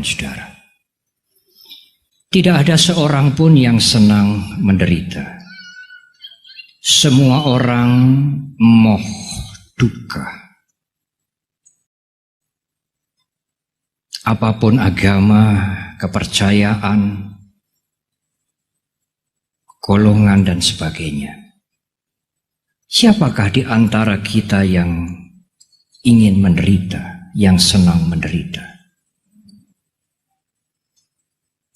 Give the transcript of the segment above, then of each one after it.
dan saudara. Tidak ada seorang pun yang senang menderita. Semua orang moh duka. Apapun agama, kepercayaan, golongan dan sebagainya. Siapakah di antara kita yang ingin menderita, yang senang menderita?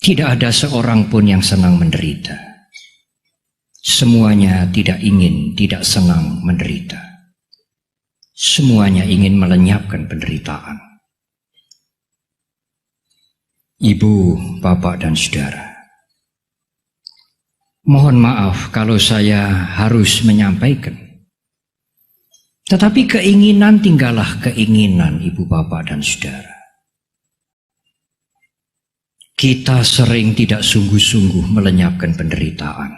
Tidak ada seorang pun yang senang menderita. Semuanya tidak ingin, tidak senang menderita. Semuanya ingin melenyapkan penderitaan. Ibu, bapak, dan saudara, mohon maaf kalau saya harus menyampaikan. Tetapi keinginan tinggallah keinginan, ibu, bapak, dan saudara. Kita sering tidak sungguh-sungguh melenyapkan penderitaan.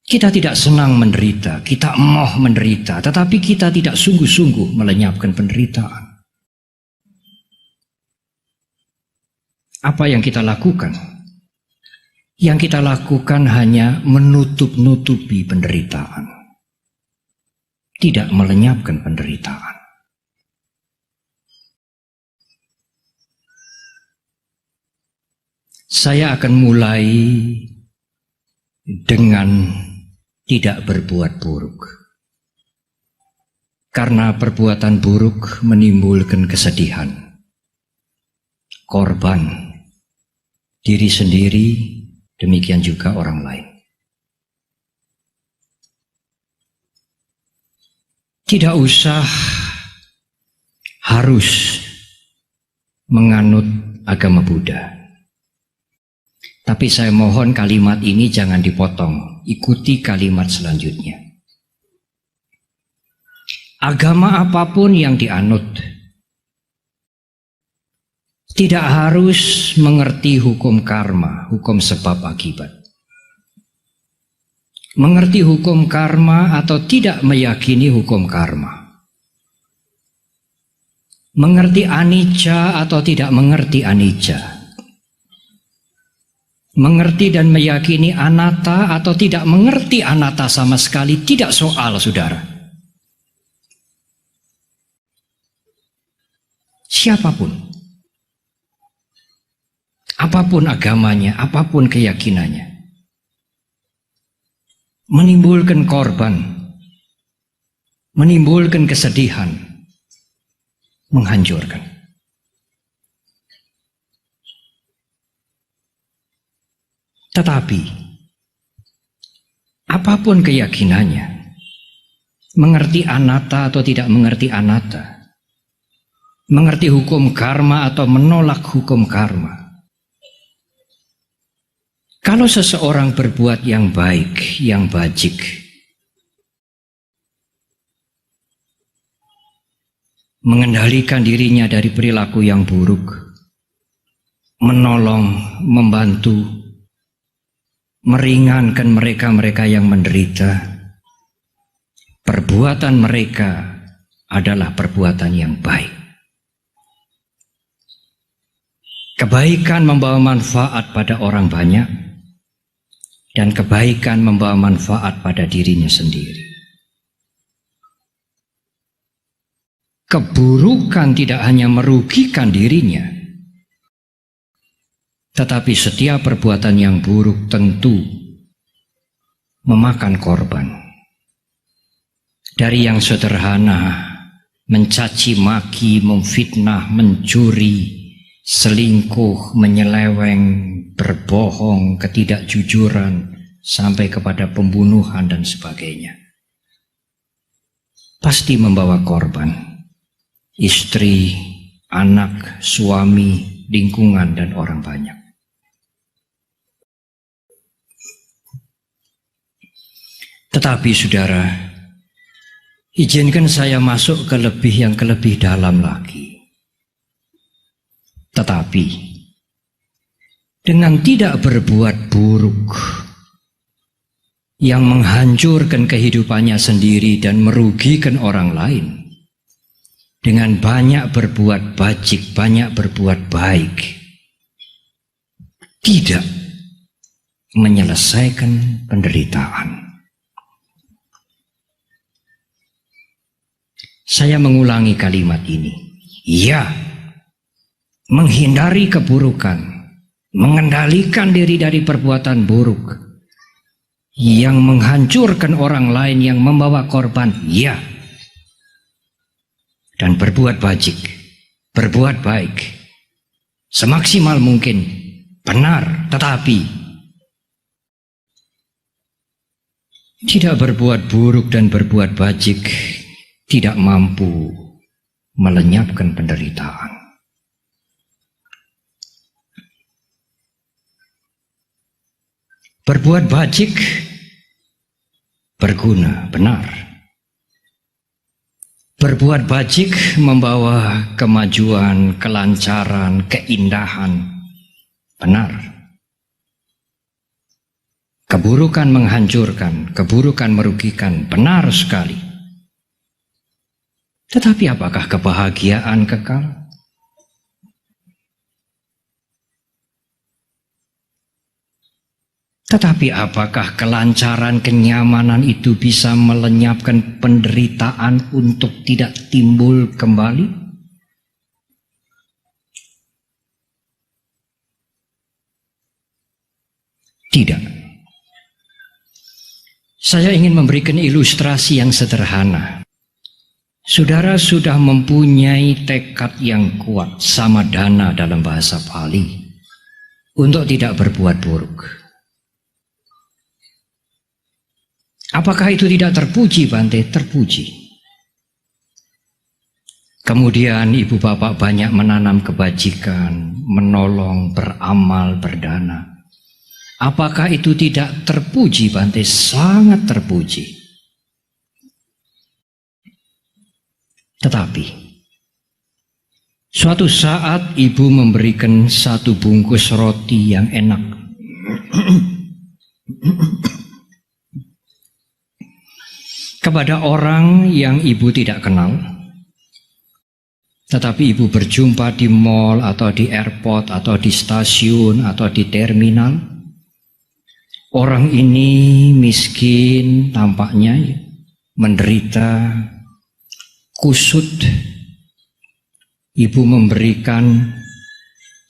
Kita tidak senang menderita, kita emoh menderita, tetapi kita tidak sungguh-sungguh melenyapkan penderitaan. Apa yang kita lakukan? Yang kita lakukan hanya menutup-nutupi penderitaan, tidak melenyapkan penderitaan. Saya akan mulai dengan tidak berbuat buruk. Karena perbuatan buruk menimbulkan kesedihan, korban, diri sendiri, demikian juga orang lain. Tidak usah harus menganut agama Buddha. Tapi saya mohon kalimat ini jangan dipotong, ikuti kalimat selanjutnya. Agama apapun yang dianut tidak harus mengerti hukum karma, hukum sebab akibat. Mengerti hukum karma atau tidak meyakini hukum karma. Mengerti anicca atau tidak mengerti anicca. Mengerti dan meyakini anatta atau tidak mengerti anatta sama sekali, tidak soal, saudara. Siapapun. Apapun agamanya, apapun keyakinannya, menimbulkan korban, menimbulkan kesedihan, menghancurkan. Tetapi, apapun keyakinannya, mengerti anatta atau tidak mengerti anatta, mengerti hukum karma atau menolak hukum karma, kalau seseorang berbuat yang baik, yang bajik, mengendalikan dirinya dari perilaku yang buruk, menolong, membantu, meringankan mereka-mereka yang menderita, perbuatan mereka adalah perbuatan yang baik. Kebaikan membawa manfaat pada orang banyak, dan kebaikan membawa manfaat pada dirinya sendiri. Keburukan tidak hanya merugikan dirinya, tetapi setiap perbuatan yang buruk tentu memakan korban. Dari yang sederhana, mencaci maki, memfitnah, mencuri, selingkuh, menyeleweng, berbohong, ketidakjujuran, sampai kepada pembunuhan dan sebagainya. Pasti membawa korban. Istri, anak, suami, lingkungan, dan orang banyak. Tetapi saudara, izinkan saya masuk ke yang lebih dalam lagi. Tetapi dengan tidak berbuat buruk yang menghancurkan kehidupannya sendiri dan merugikan orang lain, dengan banyak berbuat bajik, banyak berbuat baik, tidak menyelesaikan penderitaan. Saya mengulangi kalimat ini. Ya, menghindari keburukan, mengendalikan diri dari perbuatan buruk yang menghancurkan orang lain, yang membawa korban, ya. Dan berbuat bajik, berbuat baik, semaksimal mungkin, benar, tetapi tidak berbuat buruk dan berbuat bajik tidak mampu melenyapkan penderitaan. Berbuat bajik berguna, benar. Berbuat bajik membawa kemajuan, kelancaran, keindahan, benar. Keburukan menghancurkan, keburukan merugikan, benar sekali. Tetapi apakah kebahagiaan kekal? Tetapi apakah kelancaran, kenyamanan itu bisa melenyapkan penderitaan untuk tidak timbul kembali? Tidak. Saya ingin memberikan ilustrasi yang sederhana. Saudara sudah mempunyai tekad yang kuat, samadana dalam bahasa Pali, untuk tidak berbuat buruk. Apakah itu tidak terpuji, Bante? Terpuji. Kemudian ibu bapak banyak menanam kebajikan, menolong, beramal, berdana. Apakah itu tidak terpuji, Bante? Sangat terpuji. Tetapi suatu saat ibu memberikan satu bungkus roti yang enak kepada orang yang ibu tidak kenal, tetapi ibu berjumpa di mall atau di airport atau di stasiun atau di terminal. Orang ini miskin tampaknya, menderita, kusut. Ibu memberikan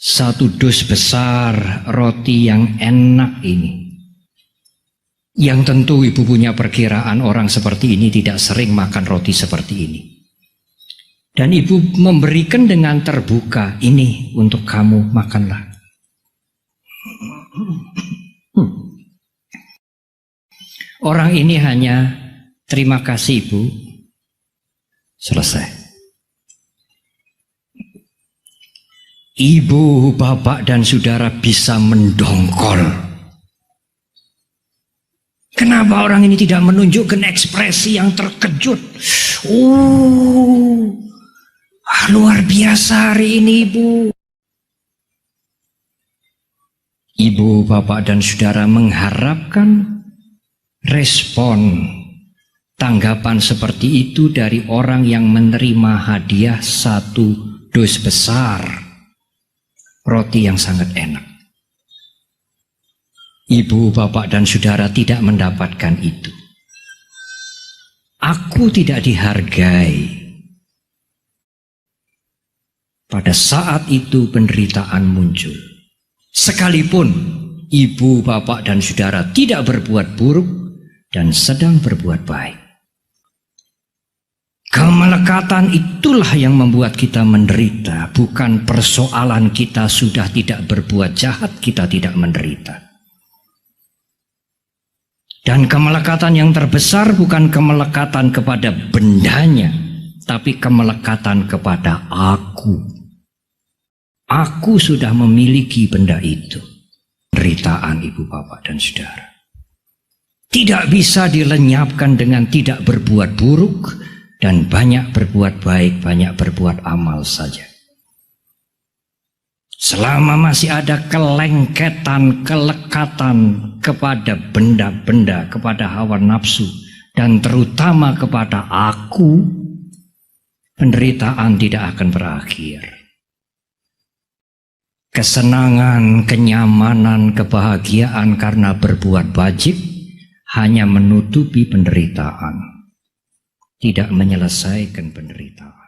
satu dus besar roti yang enak ini, yang tentu ibu punya perkiraan orang seperti ini tidak sering makan roti seperti ini. Dan ibu memberikan dengan terbuka, ini untuk kamu, makanlah. Orang ini hanya terima kasih ibu, selesai. Ibu, bapak, dan saudara bisa mendongkol. Kenapa orang ini tidak menunjukkan ekspresi yang terkejut? Luar biasa hari ini, ibu. Ibu, bapak, dan saudara mengharapkan respon, tanggapan seperti itu dari orang yang menerima hadiah satu dus besar roti yang sangat enak. Ibu, bapak, dan saudara tidak mendapatkan itu. Aku tidak dihargai. Pada saat itu penderitaan muncul. Sekalipun ibu, bapak, dan saudara tidak berbuat buruk dan sedang berbuat baik. Kemelekatan itulah yang membuat kita menderita. Bukan persoalan kita sudah tidak berbuat jahat, kita tidak menderita. Dan kemelekatan yang terbesar bukan kemelekatan kepada bendanya, tapi kemelekatan kepada aku. Aku sudah memiliki benda itu. Penderitaan ibu, bapak, dan saudara tidak bisa dilenyapkan dengan tidak berbuat buruk dan banyak berbuat baik, banyak berbuat amal saja. Selama masih ada kelengketan, kelekatan kepada benda-benda, kepada hawa nafsu, dan terutama kepada aku, penderitaan tidak akan berakhir. Kesenangan, kenyamanan, kebahagiaan karena berbuat wajib hanya menutupi penderitaan, tidak menyelesaikan penderitaan.